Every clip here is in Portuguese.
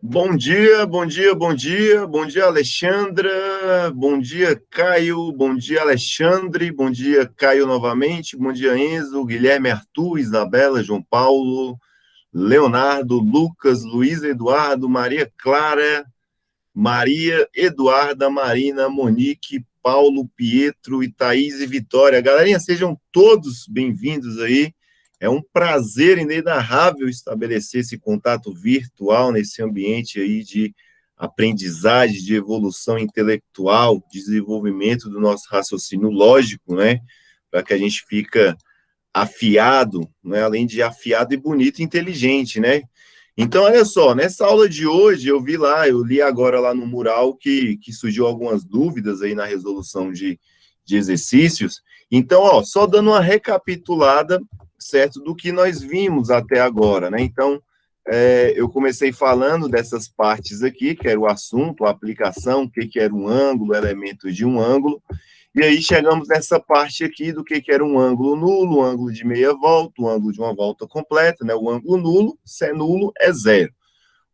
Bom dia, bom dia, bom dia, bom dia, Alexandra, bom dia, Caio, bom dia, Alexandre, bom dia, Caio novamente, bom dia, Enzo, Guilherme, Arthur, Isabela, João Paulo, Leonardo, Lucas, Luiz Eduardo, Maria Clara, Maria Eduarda, Marina, Monique, Paulo, Pietro, e Thaís e Vitória. Galerinha, sejam todos bem-vindos aí. É um prazer inenarrável estabelecer esse contato virtual nesse ambiente aí de aprendizagem, de evolução intelectual, desenvolvimento do nosso raciocínio lógico, né? Para que a gente fica afiado, né? Além de afiado e bonito e inteligente, né? Então, olha só, nessa aula de hoje eu li agora lá no mural que surgiu algumas dúvidas aí na resolução de exercícios. Então, ó, só dando uma recapitulada, certo, do que nós vimos até agora, né? Então, eu comecei falando dessas partes aqui, que era o assunto, a aplicação, o que era um ângulo, elementos de um ângulo, e aí chegamos nessa parte aqui do que era um ângulo nulo, um ângulo de meia volta, um ângulo de uma volta completa, né? O ângulo nulo, se é nulo, é zero.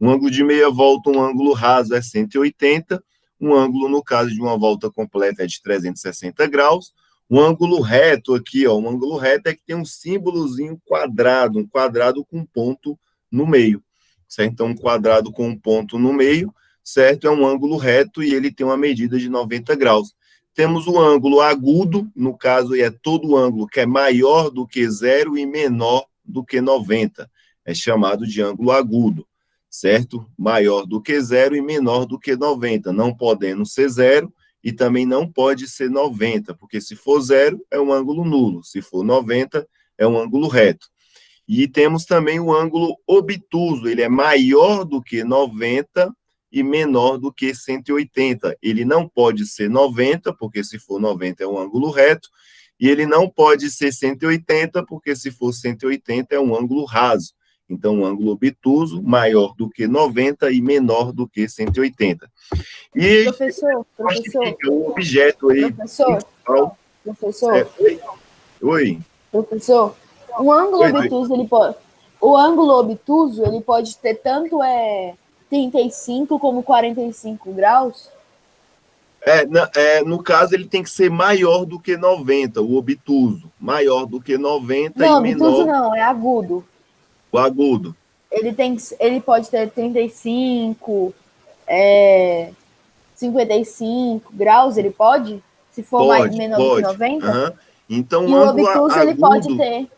Um ângulo de meia volta, um ângulo raso é 180, um ângulo, no caso de uma volta completa, é de 360 graus. Um ângulo reto aqui, ó, um ângulo reto é que tem um símbolozinho quadrado, um quadrado com ponto no meio, certo? Então, um quadrado com um ponto no meio, certo? É um ângulo reto e ele tem uma medida de 90 graus. Temos o ângulo agudo, no caso, é todo ângulo que é maior do que zero e menor do que 90. É chamado de ângulo agudo, certo? Maior do que zero e menor do que 90, não podendo ser zero e também não pode ser 90, porque se for zero, é um ângulo nulo, se for 90, é um ângulo reto. E temos também o ângulo obtuso, ele é maior do que 90 e menor do que 180. Ele não pode ser 90, porque se for 90 é um ângulo reto, e ele não pode ser 180, porque se for 180 é um ângulo raso. Então, um ângulo obtuso maior do que 90 e menor do que 180. E Professor, o objeto aí professor, principal. professor, Oi? Oi? professor, um ângulo Oi? obtuso, o ângulo obtuso, ele pode ter tanto 35 como 45 graus? No caso, ele tem que ser maior do que 90, o obtuso. Maior do que 90 e Não, obtuso menor não, é agudo. o agudo. Ele pode ter 35, 55 graus, ele pode? Se for Pode, menor do que pode. 90? Uhum. Então, E o o ângulo obtuso, ele pode agudo, ter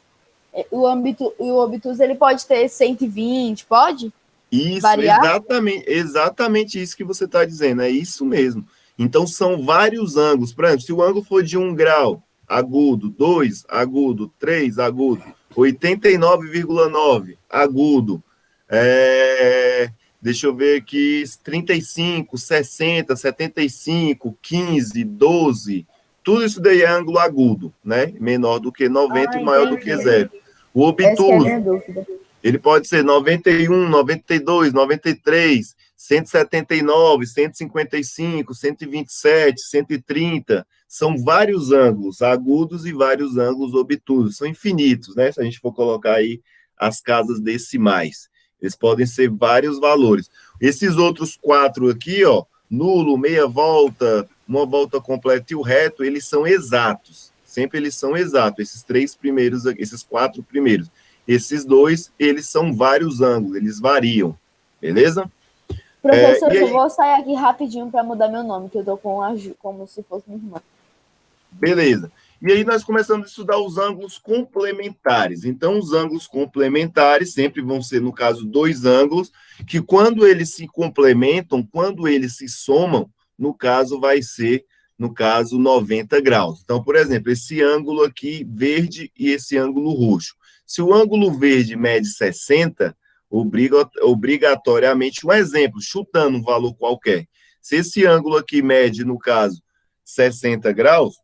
o obtuso ele pode ter 120, pode? isso, Variar? exatamente isso que você está dizendo, é isso mesmo. Então, são vários ângulos. Por exemplo, se o ângulo for de 1 grau, agudo, 2, agudo, 3, agudo, 89,9, agudo, deixa eu ver aqui, 35, 60, 75, 15, 12, tudo isso daí é ângulo agudo, né? Menor do que 90 e maior do que Entendi. zero. O Essa que é a obtuso, minha dúvida. ele pode ser 91, 92, 93, 179, 155, 127, 130. São vários ângulos agudos e vários ângulos obtusos. São infinitos, né? Se a gente for colocar aí as casas decimais. Eles podem ser vários valores. Esses outros quatro aqui, ó, nulo, meia volta, uma volta completa e o reto, eles são exatos. Sempre eles são exatos. Esses três primeiros, esses quatro primeiros. Esses dois, eles são vários ângulos, eles variam, beleza? Professor, E eu aí, vou sair aqui rapidinho para mudar meu nome, que eu tô com a Ju, como se fosse minha irmã. beleza. E aí nós começamos a estudar os ângulos complementares. Então, os ângulos complementares sempre vão ser, no caso, dois ângulos, que quando eles se complementam, quando eles se somam, no caso, vai ser, no caso, 90 graus. Então, por exemplo, esse ângulo aqui, verde, e esse ângulo roxo. Se o ângulo verde mede 60, obrigatoriamente, um exemplo, chutando um valor qualquer. Se esse ângulo aqui mede, no caso, 60 graus,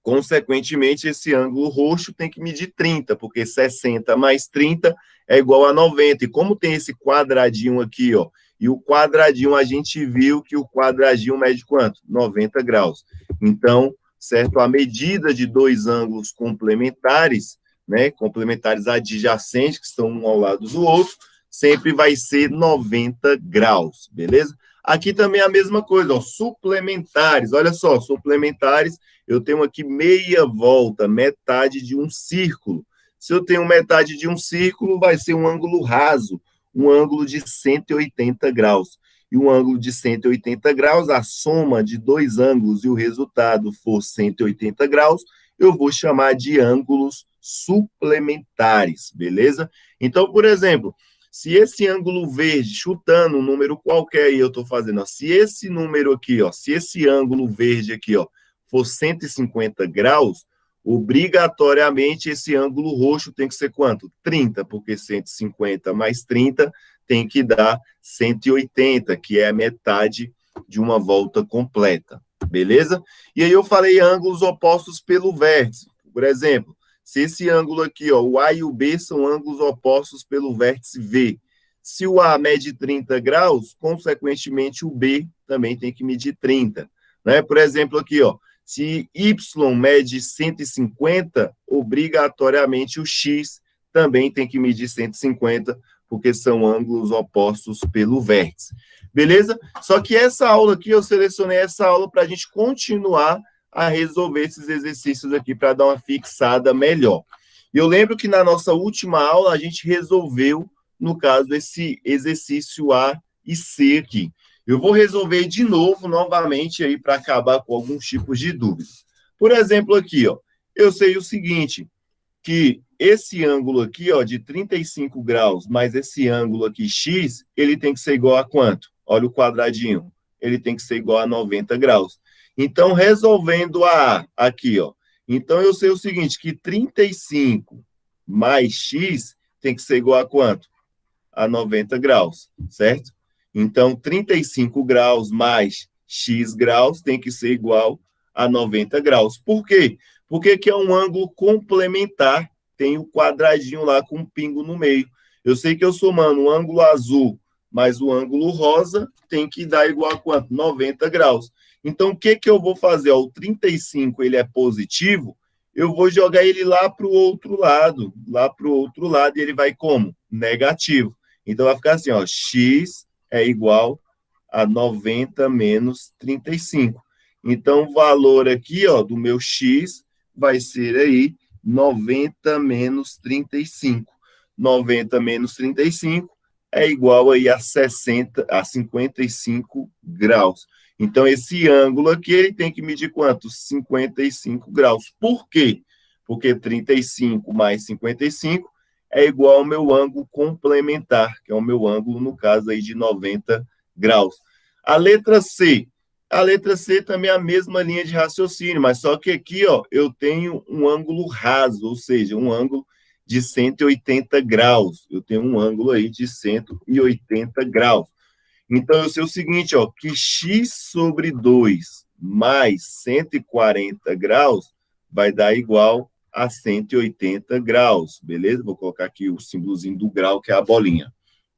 consequentemente, esse ângulo roxo tem que medir 30, porque 60 mais 30 é igual a 90. E como tem esse quadradinho aqui, ó, e o quadradinho, a gente viu que o quadradinho mede quanto? 90 graus. Então, certo? A medida de dois ângulos complementares, né, complementares adjacentes, que estão um ao lado do outro, sempre vai ser 90 graus, beleza? Aqui também é a mesma coisa, ó, suplementares. Olha só, suplementares, eu tenho aqui meia volta, metade de um círculo. Se eu tenho metade de um círculo, vai ser um ângulo raso, um ângulo de 180 graus. E um ângulo de 180 graus, a soma de dois ângulos e o resultado for 180 graus, eu vou chamar de ângulos suplementares, beleza? Então, por exemplo, se esse ângulo verde, chutando um número qualquer aí, eu estou fazendo, ó, se esse número aqui, ó, se esse ângulo verde aqui, ó, for 150 graus, obrigatoriamente esse ângulo roxo tem que ser quanto? 30, porque 150 mais 30 tem que dar 180, que é a metade de uma volta completa, beleza? E aí eu falei ângulos opostos pelo vértice. Por exemplo, se esse ângulo aqui, ó, o A e o B são ângulos opostos pelo vértice V. Se o A mede 30 graus, consequentemente o B também tem que medir 30. Né? Por exemplo, aqui, ó, se Y mede 150, obrigatoriamente o X também tem que medir 150, porque são ângulos opostos pelo vértice. Beleza? Só que essa aula aqui, eu selecionei essa aula para a gente continuar a resolver esses exercícios aqui para dar uma fixada melhor. E eu lembro que na nossa última aula a gente resolveu, no caso, esse exercício A e C aqui. Eu vou resolver de novo, novamente, aí para acabar com alguns tipos de dúvidas. Por exemplo, aqui, ó, eu sei o seguinte, que esse ângulo aqui, ó, de 35 graus, mais esse ângulo aqui, X, ele tem que ser igual a quanto? Olha o quadradinho. Ele tem que ser igual a 90 graus. Então, resolvendo a aqui, ó. Então, eu sei o seguinte, que 35 mais X tem que ser igual a quanto? A 90 graus, certo? Então, 35 graus mais X graus tem que ser igual a 90 graus. Por quê? Porque que é um ângulo complementar, tem o quadradinho lá com um pingo no meio. Eu sei que eu somando o ângulo azul mais o ângulo rosa tem que dar igual a quanto? 90 graus. Então, o que eu vou fazer? Ó, o 35, ele é positivo, eu vou jogar ele lá para o outro lado, e ele vai como? Negativo. Então, vai ficar assim, ó, X é igual a 90 menos 35. Então, o valor aqui, ó, do meu X vai ser aí 90 menos 35. 90 menos 35 é igual aí a 55 graus. Então, esse ângulo aqui, ele tem que medir quanto? 55 graus. Por quê? Porque 35 mais 55 é igual ao meu ângulo complementar, que é o meu ângulo, no caso aí, de 90 graus. A letra C. A letra C também é a mesma linha de raciocínio, mas só que aqui, ó, eu tenho um ângulo raso, ou seja, um ângulo de 180 graus. Eu tenho um ângulo aí de 180 graus. Então, eu sei o seguinte, ó, que x sobre 2 mais 140 graus vai dar igual a 180 graus, beleza? Vou colocar aqui o símbolozinho do grau, que é a bolinha,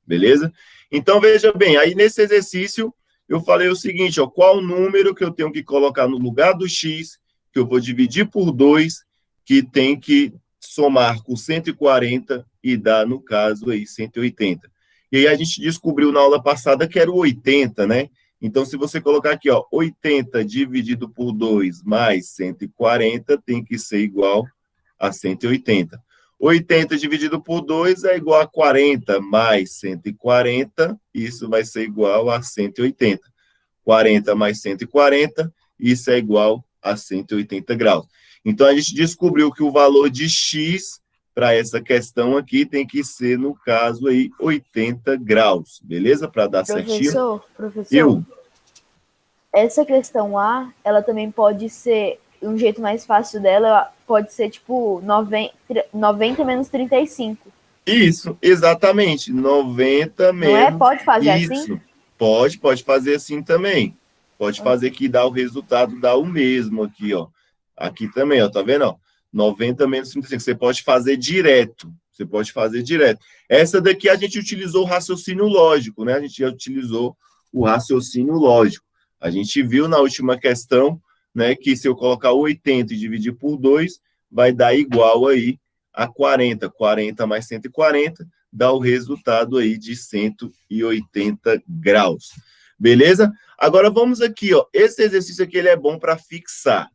beleza? Então, veja bem, aí nesse exercício, eu falei o seguinte, ó, qual o número que eu tenho que colocar no lugar do x, que eu vou dividir por 2, que tem que somar com 140 e dar, no caso, aí 180. E aí a gente descobriu na aula passada que era o 80, né? Então, se você colocar aqui, ó, 80 dividido por 2 mais 140 tem que ser igual a 180. 80 dividido por 2 é igual a 40 mais 140, isso vai ser igual a 180. 40 mais 140, isso é igual a 180 graus. Então, a gente descobriu que o valor de x para essa questão aqui tem que ser, no caso aí, 80 graus, beleza? Para dar certinho. Professor, essa questão A, ela também pode ser, um jeito mais fácil dela, pode ser tipo 90 menos 35. Isso, exatamente, 90 menos... Não é? Pode fazer isso. Assim? Pode fazer assim também. Pode fazer que dá o resultado, dá o mesmo aqui, ó. Aqui também, ó, tá vendo, ó? 90 menos 35, você pode fazer direto. Essa daqui a gente utilizou o raciocínio lógico, né? A gente já utilizou o raciocínio lógico. A gente viu na última questão, né, que se eu colocar 80 e dividir por 2, vai dar igual aí a 40. 40 mais 140 dá o resultado aí de 180 graus. Beleza? Agora vamos aqui, ó. Esse exercício aqui ele é bom para fixar.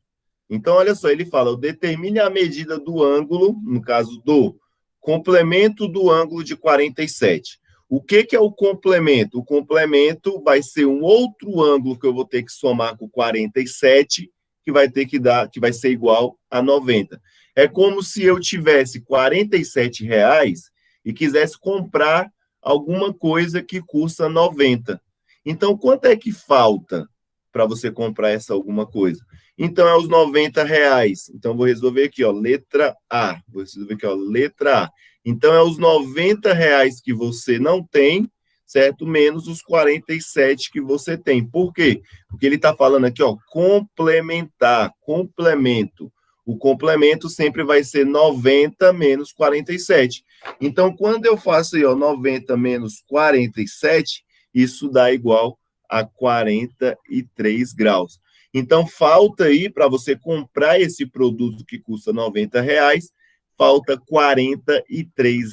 Então, olha só, ele fala, determine a medida do ângulo, no caso do complemento do ângulo de 47. O que é o complemento? O complemento vai ser um outro ângulo que eu vou ter que somar com 47, que vai ter que dar, que vai ser igual a 90. É como se eu tivesse R$ 47 e quisesse comprar alguma coisa que custa 90. Então, quanto é que falta para você comprar essa alguma coisa? Então, é os R$ 90. Então, vou resolver aqui, ó, letra A. Vou resolver aqui, ó, letra A. Então, é os R$ 90 que você não tem, certo? Menos os 47 que você tem. Por quê? Porque ele está falando aqui, ó, complementar, complemento. O complemento sempre vai ser 90 menos 47. Então, quando eu faço aí, ó, 90 menos 47, isso dá igual a 43 graus. Então, falta aí, para você comprar esse produto que custa R$ 90, falta R$ 43.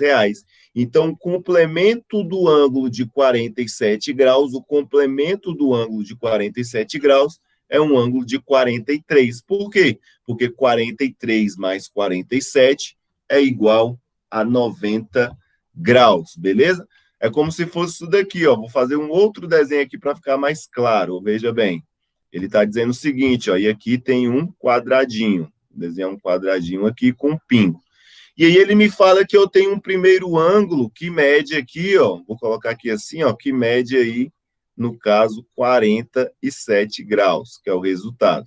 Então, o complemento do ângulo de 47 graus, o complemento do ângulo de 47 graus é um ângulo de 43. Por quê? Porque 43 mais 47 é igual a 90 graus, beleza? É como se fosse isso daqui, ó. Vou fazer um outro desenho aqui para ficar mais claro. Veja bem. Ele está dizendo o seguinte, ó, e aqui tem um quadradinho. Vou desenhar um quadradinho aqui com um pingo. E aí ele me fala que eu tenho um primeiro ângulo que mede aqui, ó, vou colocar aqui assim, ó, que mede aí, no caso, 47 graus, que é o resultado.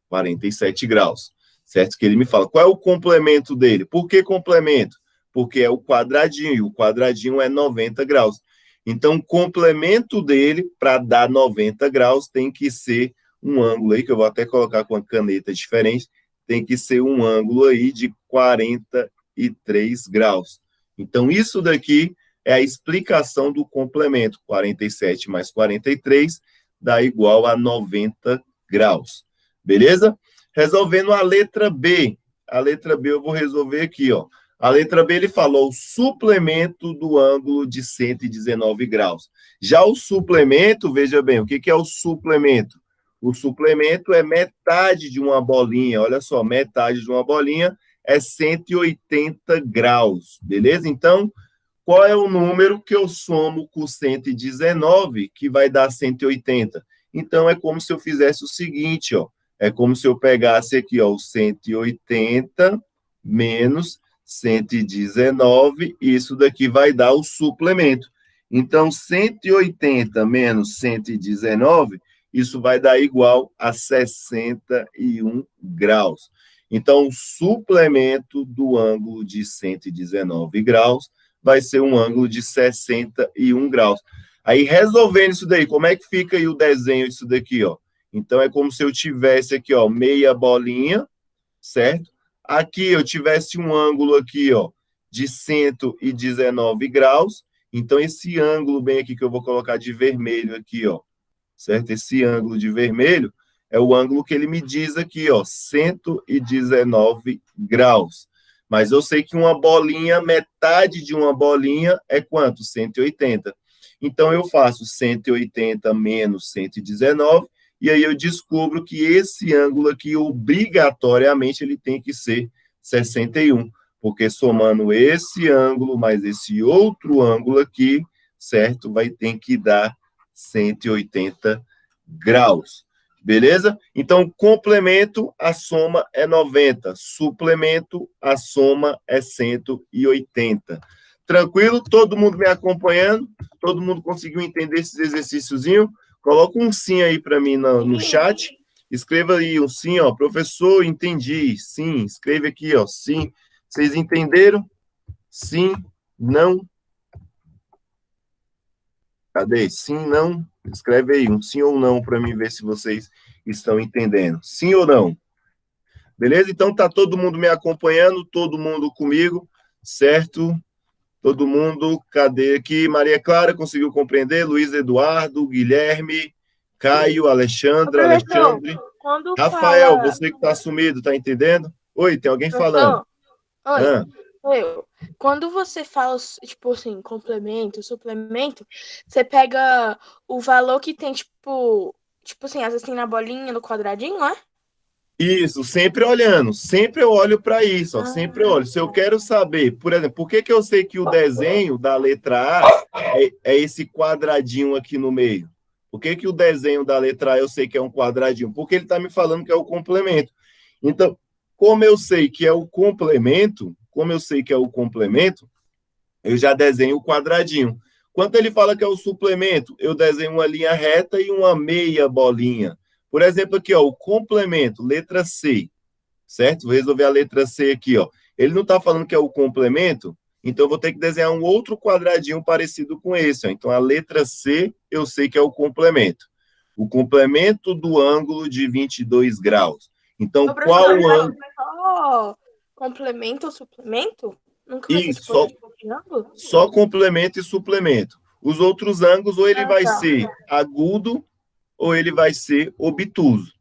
47 graus, certo? Que ele me fala. Qual é o complemento dele? Por que complemento? Porque é o quadradinho, e o quadradinho é 90 graus. Então, o complemento dele, para dar 90 graus, tem que ser um ângulo aí, que eu vou até colocar com a caneta diferente, tem que ser um ângulo aí de 43 graus. Então, isso daqui é a explicação do complemento. 47 mais 43 dá igual a 90 graus. Beleza? Resolvendo a letra B. A letra B eu vou resolver aqui, ó. A letra B, ele falou o suplemento do ângulo de 119 graus. Já o suplemento, veja bem, o que é o suplemento? O suplemento é metade de uma bolinha, olha só, metade de uma bolinha é 180 graus, beleza? Então, qual é o número que eu somo com 119 que vai dar 180? Então, é como se eu fizesse o seguinte, ó. É como se eu pegasse aqui, ó, o 180 menos 119, e isso daqui vai dar o suplemento. Então, 180 menos 119, isso vai dar igual a 61 graus. Então, o suplemento do ângulo de 119 graus vai ser um ângulo de 61 graus. Aí, resolvendo isso daí, como é que fica aí o desenho disso daqui, ó? Então, é como se eu tivesse aqui, ó, meia bolinha, certo? Aqui eu tivesse um ângulo aqui, ó, de 119 graus. Então, esse ângulo bem aqui que eu vou colocar de vermelho aqui, ó, certo? Esse ângulo de vermelho é o ângulo que ele me diz aqui, ó, 119 graus. Mas eu sei que uma bolinha, metade de uma bolinha é quanto? 180. Então, eu faço 180 menos 119, e aí eu descubro que esse ângulo aqui, obrigatoriamente, ele tem que ser 61, porque somando esse ângulo mais esse outro ângulo aqui, certo? Vai ter que dar 180 graus, beleza? Então, complemento, a soma é 90, suplemento, a soma é 180. Tranquilo? Todo mundo me acompanhando? Todo mundo conseguiu entender esses exercíciozinhos? Coloca um sim aí para mim no chat. Escreva aí um sim, ó. Professor, entendi. Sim, escreve aqui, ó. Sim. Vocês entenderam? Sim, não. Cadê? Sim, não. Escreve aí um sim ou não para mim ver se vocês estão entendendo. Sim ou não? Beleza? Então tá todo mundo me acompanhando, todo mundo comigo, certo? Todo mundo, cadê aqui? Maria Clara conseguiu compreender? Luiz Eduardo, Guilherme, Caio, Alexandra, Professor, Alexandre. quando Rafael, fala. você que está sumido, tá entendendo? Oi, tem alguém falando. Professor, oi. Ah. eu. Quando você fala, tipo assim, complemento, suplemento, você pega o valor que tem, tipo assim, às vezes tem na bolinha, no quadradinho, é? Isso, sempre eu olho para isso, ó, sempre eu Ah, olho. Se eu quero saber, por exemplo, por que que eu sei que o desenho da letra A é esse quadradinho aqui no meio? Por que que o desenho da letra A eu sei que é um quadradinho? Porque ele está me falando que é o complemento. Então, como eu sei que é o complemento, eu já desenho o quadradinho. Quando ele fala que é o suplemento, eu desenho uma linha reta e uma meia bolinha. Por exemplo, aqui, ó, o complemento, letra C, certo? Vou resolver a letra C aqui, ó. Ele não está falando que é o complemento, então eu vou ter que desenhar um outro quadradinho parecido com esse, ó. Então a letra C eu sei que é o complemento. O complemento do ângulo de 22 graus. Então, ô, qual professor, mas ângulo? é só complemento ou suplemento? Nunca vai ter Isso, tipo outro tipo de ângulo? só complemento e suplemento. Os outros ângulos, ou ele Ah, vai tá. ser agudo, ou ele vai ser obtuso,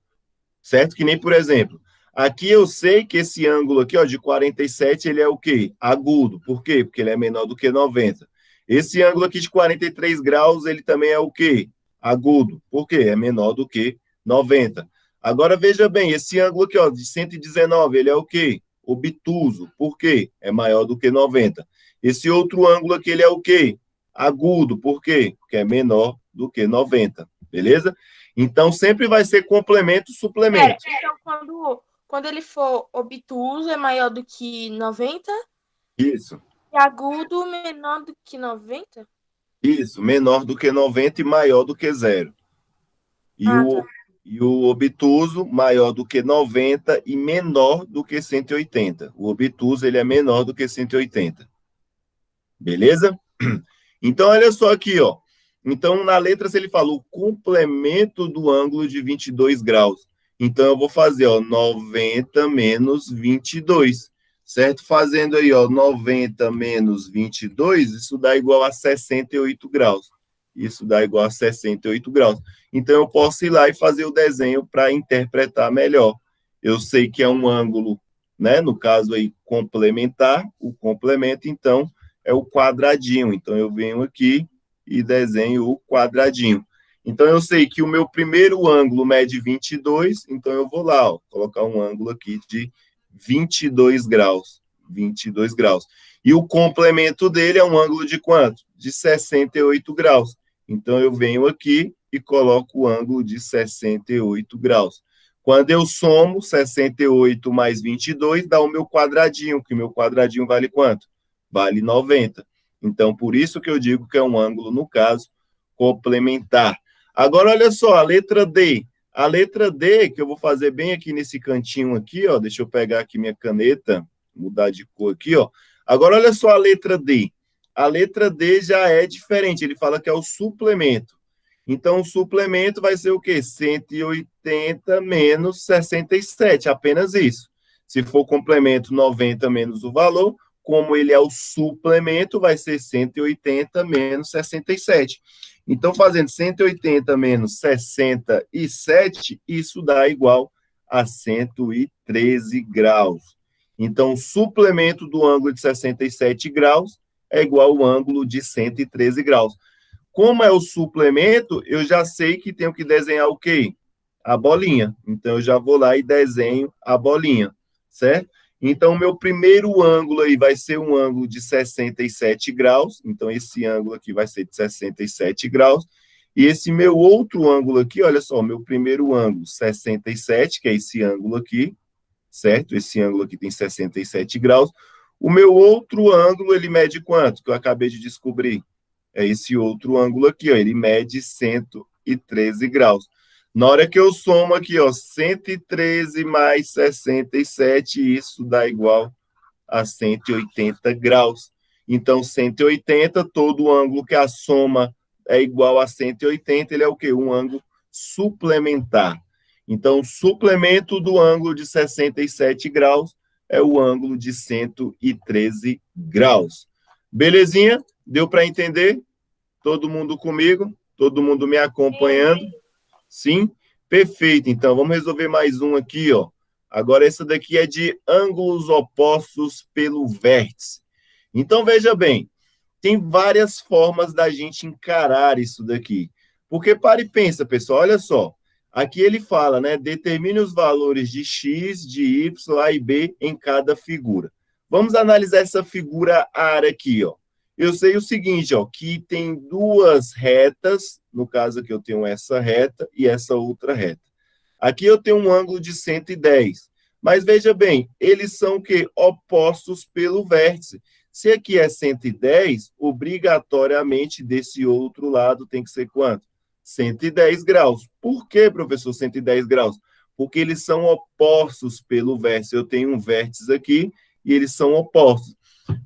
certo? Que nem, por exemplo, aqui eu sei que esse ângulo aqui, ó, de 47, ele é o quê? Agudo. Por quê? Porque ele é menor do que 90. Esse ângulo aqui de 43 graus, ele também é o quê? Agudo. Por quê? É menor do que 90. Agora, veja bem, esse ângulo aqui, ó, de 119, ele é o quê? Obtuso. Por quê? É maior do que 90. Esse outro ângulo aqui, ele é o quê? Agudo. Por quê? Porque é menor do que 90. Beleza? Então, sempre vai ser complemento, Pera, suplemento. então quando ele for obtuso é maior do que 90 Isso, e agudo menor do que 90? isso. Menor do que 90 e maior do que zero. E Ah, o, tá. e o obtuso, maior do que 90 e menor do que 180. O obtuso, ele é menor do que 180. Beleza? Então, olha só aqui, ó. Então, na letra, se ele falou complemento do ângulo de 22 graus. Então, eu vou fazer, ó, 90 menos 22, certo? Fazendo aí, ó, 90 menos 22, isso dá igual a 68 graus. Isso dá igual a 68 graus. Então, eu posso ir lá e fazer o desenho para interpretar melhor. Eu sei que é um ângulo, né? No caso aí, complementar, o complemento, então, é o quadradinho. Então, eu venho aqui e desenho o quadradinho. Então, eu sei que o meu primeiro ângulo mede 22, então eu vou lá, ó, colocar um ângulo aqui de 22 graus. 22 graus. E o complemento dele é um ângulo de quanto? De 68 graus. Então, eu venho aqui e coloco o ângulo de 68 graus. Quando eu somo 68 mais 22, dá o meu quadradinho, que o meu quadradinho vale quanto? Vale 90. Então, por isso que eu digo que é um ângulo, no caso, complementar. Agora, olha só, a letra D. A letra D, que eu vou fazer bem aqui nesse cantinho aqui, ó. Deixa eu pegar aqui minha caneta, mudar de cor aqui, ó. Agora, olha só a letra D. A letra D já é diferente, ele fala que é o suplemento. Então, o suplemento vai ser o quê? 180 menos 67, apenas isso. Se for complemento, 90 menos o valor, como ele é o suplemento, vai ser 180 menos 67. Então, fazendo 180 menos 67, isso dá igual a 113 graus. Então, o suplemento do ângulo de 67 graus é igual ao ângulo de 113 graus. Como é o suplemento, eu já sei que tenho que desenhar o quê? A bolinha. Então, eu já vou lá e desenho a bolinha, certo? Então, o meu primeiro ângulo aí vai ser um ângulo de 67 graus. Então, esse ângulo aqui vai ser de 67 graus. E esse meu outro ângulo aqui, olha só, meu primeiro ângulo, 67, que é esse ângulo aqui, certo? Esse ângulo aqui tem 67 graus. O meu outro ângulo, ele mede quanto? Que eu acabei de descobrir. É esse outro ângulo aqui, ó, ele mede 113 graus. Na hora que eu somo aqui, ó, 113 mais 67, isso dá igual a 180 graus. Então, 180, todo ângulo que a soma é igual a 180, ele é o quê? Um ângulo suplementar. Então, o suplemento do ângulo de 67 graus é o ângulo de 113 graus. Belezinha? Deu para entender? Todo mundo comigo? Todo mundo me acompanhando? Sim? Perfeito. Então, vamos resolver mais um aqui, ó. Agora, essa daqui é de ângulos opostos pelo vértice. Então, veja bem, tem várias formas da gente encarar isso daqui. Porque para e pensa, pessoal, olha só. Aqui ele fala, né? Determine os valores de x, de y, a e b em cada figura. Vamos analisar essa figura AR aqui, ó. Eu sei o seguinte, ó, que tem duas retas, no caso aqui eu tenho essa reta e essa outra reta. Aqui eu tenho um ângulo de 110, mas veja bem, eles são o quê? Opostos pelo vértice. Se aqui é 110, obrigatoriamente desse outro lado tem que ser quanto? 110 graus. Por que, professor, 110 graus? Porque eles são opostos pelo vértice. Eu tenho um vértice aqui e eles são opostos.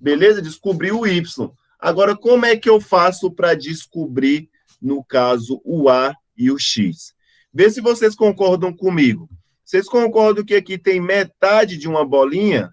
Beleza? Descobri o Y. Agora, como é que eu faço para descobrir, no caso, o A e o X? Vê se vocês concordam comigo. Vocês concordam que aqui tem metade de uma bolinha?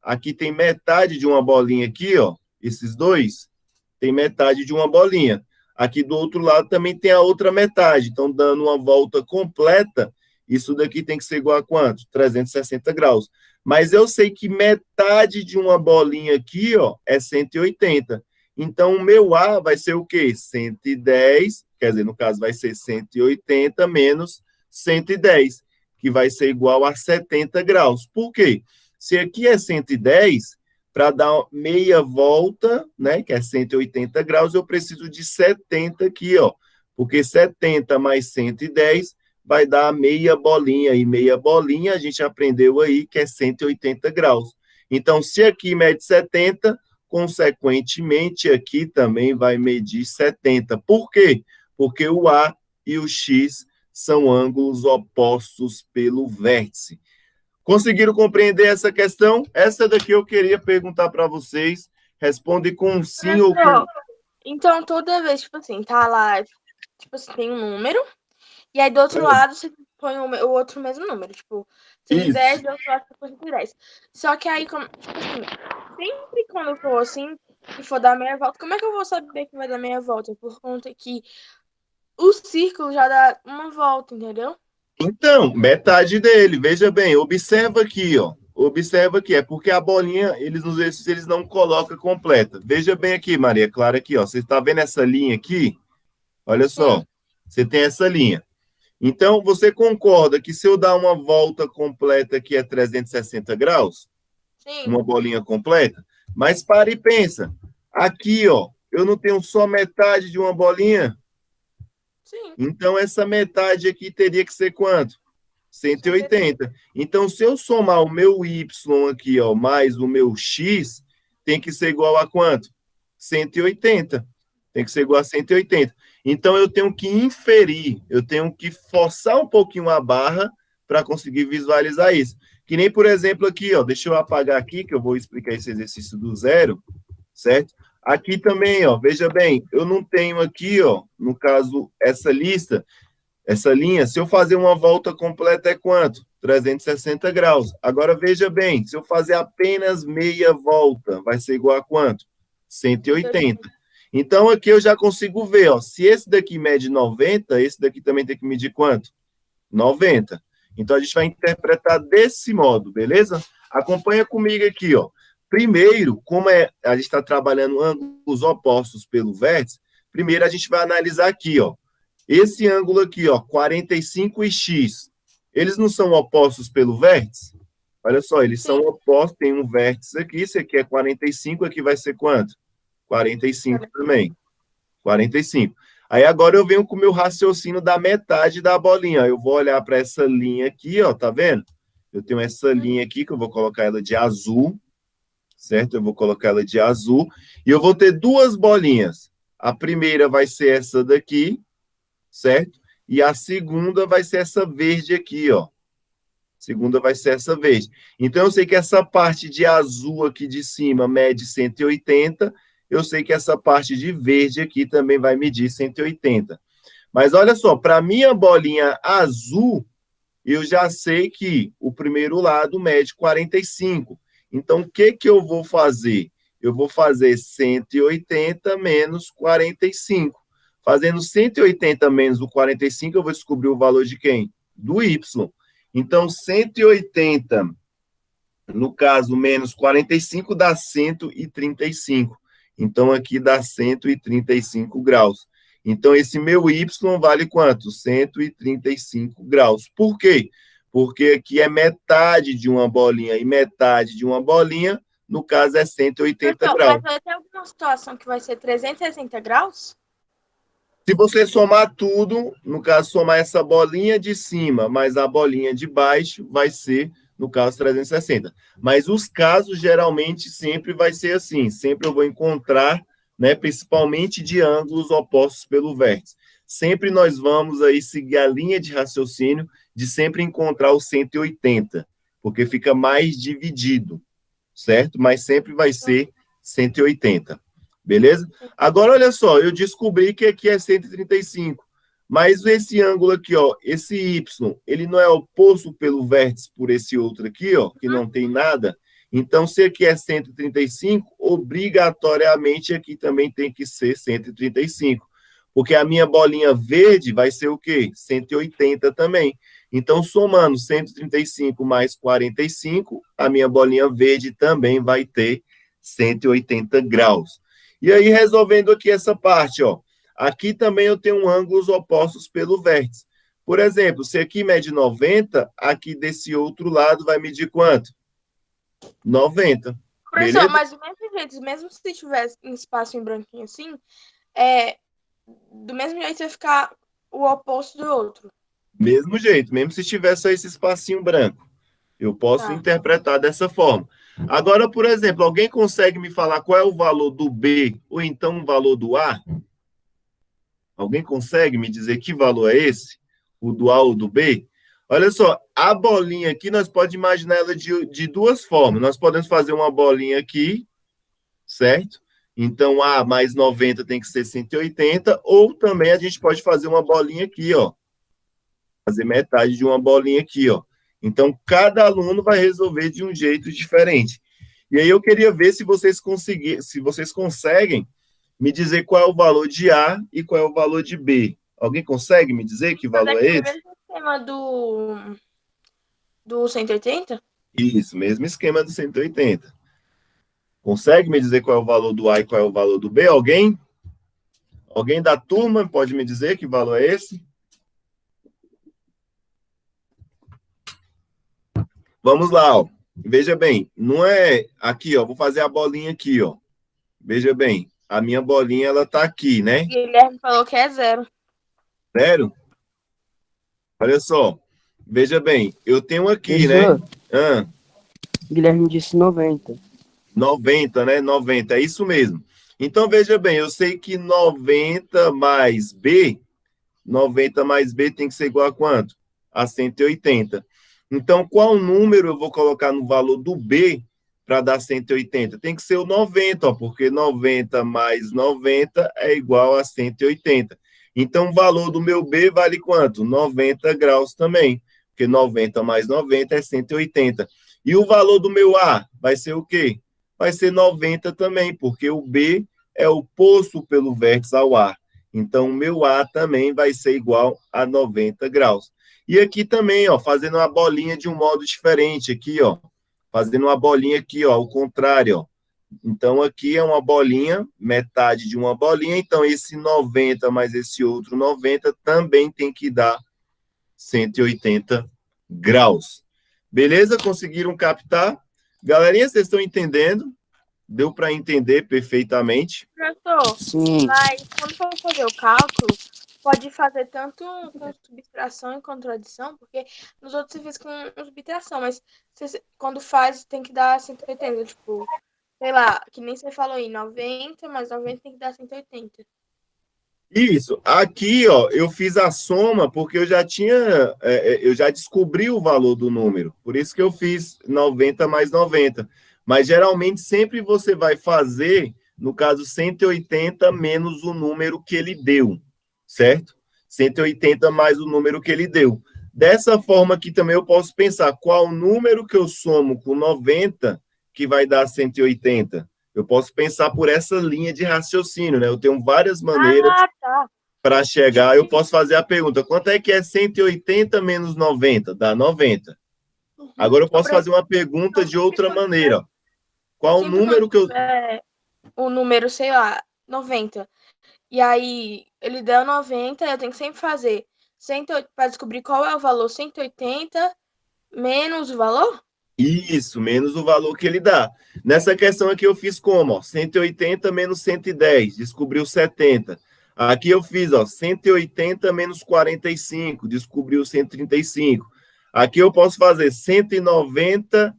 Aqui tem metade de uma bolinha aqui, ó. Esses dois tem metade de uma bolinha. Aqui do outro lado também tem a outra metade. Então, dando uma volta completa, isso daqui tem que ser igual a quanto? 360 graus. Mas eu sei que metade de uma bolinha aqui, ó, é 180. Então, o meu A vai ser o quê? 110, quer dizer, no caso, vai ser 180 menos 110, que vai ser igual a 70 graus. Por quê? Se aqui é 110, para dar meia volta, né, que é 180 graus, eu preciso de 70 aqui, ó, porque 70 mais 110 vai dar meia bolinha, e meia bolinha a gente aprendeu aí que é 180 graus. Então, se aqui mede 70, consequentemente, aqui também vai medir 70. Por quê? Porque o A e o X são ângulos opostos pelo vértice. Conseguiram compreender essa questão? Essa daqui eu queria perguntar para vocês. Responde com sim ou com... Então, toda vez, tipo assim, tá lá, tipo assim, tem um número, e aí do outro lado você põe o outro mesmo número, tipo, 110, do outro lado você põe 110. Só que aí, tipo assim, sempre quando eu for assim, e for dar meia volta, como é que eu vou saber que vai dar meia volta? Por conta que o círculo já dá uma volta, entendeu? Então, metade dele, veja bem, observa aqui, ó. Observa aqui, é porque a bolinha, eles nos exercícios, eles não colocam completa. Veja bem aqui, Maria Clara, aqui, ó. Você está vendo essa linha aqui? Olha só, você tem essa linha. Então, você concorda que se eu dar uma volta completa aqui é 360 graus? Sim. Uma bolinha completa? Mas para e pensa. Aqui, ó, eu não tenho só metade de uma bolinha? Sim. Então, essa metade aqui teria que ser quanto? 180. Então, se eu somar o meu Y aqui, ó, mais o meu X, tem que ser igual a quanto? 180. Tem que ser igual a 180. Então, eu tenho que inferir, eu tenho que forçar um pouquinho a barra para conseguir visualizar isso. Que nem, por exemplo, aqui, ó, deixa eu apagar aqui, que eu vou explicar esse exercício do zero, certo? Aqui também, ó, veja bem, eu não tenho aqui, ó, no caso, essa lista, essa linha, se eu fazer uma volta completa é quanto? 360 graus. Agora, veja bem, se eu fazer apenas meia volta, vai ser igual a quanto? 180. Então, aqui eu já consigo ver, ó, se esse daqui mede 90, esse daqui também tem que medir quanto? 90. Então, a gente vai interpretar desse modo, beleza? Acompanha comigo aqui, ó. Primeiro, como a gente está trabalhando ângulos opostos pelo vértice, primeiro a gente vai analisar aqui, ó. Esse ângulo aqui, ó, 45 e x, eles não são opostos pelo vértice? Olha só, eles são opostos, tem um vértice aqui, esse aqui é 45, aqui vai ser quanto? 45 também. 45. Aí agora eu venho com o meu raciocínio da metade da bolinha. Eu vou olhar para essa linha aqui, ó, tá vendo? Eu tenho essa linha aqui, que eu vou colocar ela de azul, certo? Eu vou colocar ela de azul, e eu vou ter duas bolinhas. A primeira vai ser essa daqui, certo? E a segunda vai ser essa verde aqui, ó. A segunda vai ser essa verde. Então, eu sei que essa parte de azul aqui de cima mede 180, eu sei que essa parte de verde aqui também vai medir 180. Mas olha só, para minha bolinha azul, eu já sei que o primeiro lado mede 45. Então, o que eu vou fazer? Eu vou fazer 180 menos 45. Fazendo 180 menos o 45, eu vou descobrir o valor de quem? Do Y. Então, 180, no caso, menos 45 dá 135. Então, aqui dá 135 graus. Então, esse meu y vale quanto? 135 graus. Por quê? Porque aqui é metade de uma bolinha e metade de uma bolinha, no caso, é 180 graus. Mas vai ter alguma situação que vai ser 360 graus? Se você somar tudo, no caso, somar essa bolinha de cima mais a bolinha de baixo, vai ser, no caso, 360. Mas os casos, geralmente, sempre vai ser assim. Sempre eu vou encontrar, né, principalmente de ângulos opostos pelo vértice. Sempre nós vamos aí seguir a linha de raciocínio de sempre encontrar o 180, porque fica mais dividido, certo? Mas sempre vai ser 180. Beleza? Agora, olha só, eu descobri que aqui é 135, mas esse ângulo aqui, ó, esse Y, ele não é oposto pelo vértice por esse outro aqui, ó, que não tem nada. Então, se aqui é 135, obrigatoriamente aqui também tem que ser 135, porque a minha bolinha verde vai ser o quê? 180 também. Então, somando 135 mais 45, a minha bolinha verde também vai ter 180 graus. E aí, resolvendo aqui essa parte, ó, aqui também eu tenho ângulos opostos pelo vértice. Por exemplo, se aqui mede 90, aqui desse outro lado vai medir quanto? 90. Professor, Beleza? mas do mesmo jeito, mesmo se tivesse um espaço em branquinho assim, do mesmo jeito vai ficar o oposto do outro. Mesmo jeito, mesmo se tiver só esse espacinho branco. Eu posso interpretar dessa forma. Agora, por exemplo, alguém consegue me falar qual é o valor do B ou então o valor do A? Alguém consegue me dizer que valor é esse? O do A ou do B? Olha só, a bolinha aqui, nós podemos imaginar ela de duas formas. Nós podemos fazer uma bolinha aqui, certo? Então, A mais 90 tem que ser 180, ou também a gente pode fazer uma bolinha aqui, ó. Fazer metade de uma bolinha aqui, ó. Então, cada aluno vai resolver de um jeito diferente. E aí eu queria ver se vocês conseguem me dizer qual é o valor de A e qual é o valor de B. Alguém consegue me dizer que valor é esse? Mesmo esquema do 180? Isso, mesmo esquema do 180. Consegue me dizer qual é o valor do A e qual é o valor do B? Alguém? Alguém da turma pode me dizer que valor é esse? Vamos lá, ó. Veja bem, não é aqui, ó. Vou fazer a bolinha aqui, ó. Veja bem, a minha bolinha ela tá aqui, né? Guilherme falou que é 0. Zero? Olha só. Veja bem, eu tenho aqui, Professor, né? Guilherme disse 90. 90, né? 90, é isso mesmo. Então, veja bem, eu sei que 90 mais B tem que ser igual a quanto? A 180. Então, qual número eu vou colocar no valor do B para dar 180? Tem que ser o 90, ó, porque 90 mais 90 é igual a 180. Então, o valor do meu B vale quanto? 90 graus também, porque 90 mais 90 é 180. E o valor do meu A vai ser o quê? Vai ser 90 também, porque o B é oposto pelo vértice ao A. Então, o meu A também vai ser igual a 90 graus. E aqui também, ó, fazendo uma bolinha de um modo diferente, aqui, ó. Fazendo uma bolinha aqui, ó, ao contrário, ó. Então, aqui é uma bolinha, metade de uma bolinha. Então, esse 90 mais esse outro 90 também tem que dar 180 graus. Beleza? Conseguiram captar? Galerinha, vocês estão entendendo? Deu para entender perfeitamente? Professor, Sim. mas quando for fazer o cálculo, pode fazer tanto com subtração e contradição, porque nos outros você fez com subtração, mas quando faz tem que dar 180, tipo, sei lá, que nem você falou aí, 90, mas 90 tem que dar 180. Isso. Aqui, ó, eu fiz a soma porque eu já descobri o valor do número. Por isso que eu fiz 90 mais 90. Mas geralmente sempre você vai fazer, no caso, 180 menos o número que ele deu, certo? 180 mais o número que ele deu. Dessa forma aqui também eu posso pensar qual número que eu somo com 90 que vai dar 180. Eu posso pensar por essa linha de raciocínio, né? Eu tenho várias maneiras. Ah, tá. para chegar, eu posso fazer a pergunta, quanto é que é 180 menos 90? Dá 90. Agora eu posso fazer uma pergunta de outra maneira. Ó. Qual o número que eu... O número, sei lá, 90. E aí, ele deu 90, eu tenho que sempre fazer 180 para descobrir qual é o valor 180 menos o valor? Isso, menos o valor que ele dá. Nessa questão aqui eu fiz como? Ó, 180 menos 110, descobriu 70. Aqui eu fiz, ó, 180 menos 45, descobriu 135. Aqui eu posso fazer 190,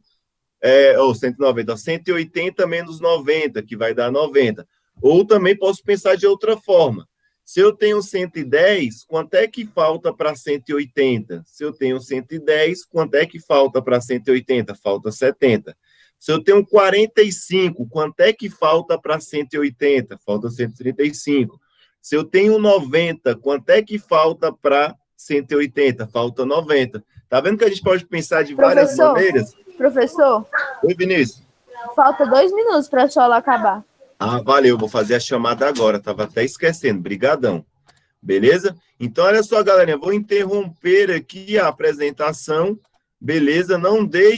ou 190, ó, 180 menos 90, que vai dar 90. Ou também posso pensar de outra forma. Se eu tenho 110, quanto é que falta para 180? Se eu tenho 110, quanto é que falta para 180? Falta 70. Se eu tenho 45, quanto é que falta para 180? Falta 135. Se eu tenho 90, quanto é que falta para 180? Falta 90. Tá vendo que a gente pode pensar de várias maneiras? Professor? Oi, Vinícius. Falta 2 minutos para a aula acabar. Ah, valeu, vou fazer a chamada agora, tava até esquecendo, brigadão. Beleza? Então, olha só, galerinha, vou interromper aqui a apresentação, beleza? Não deixe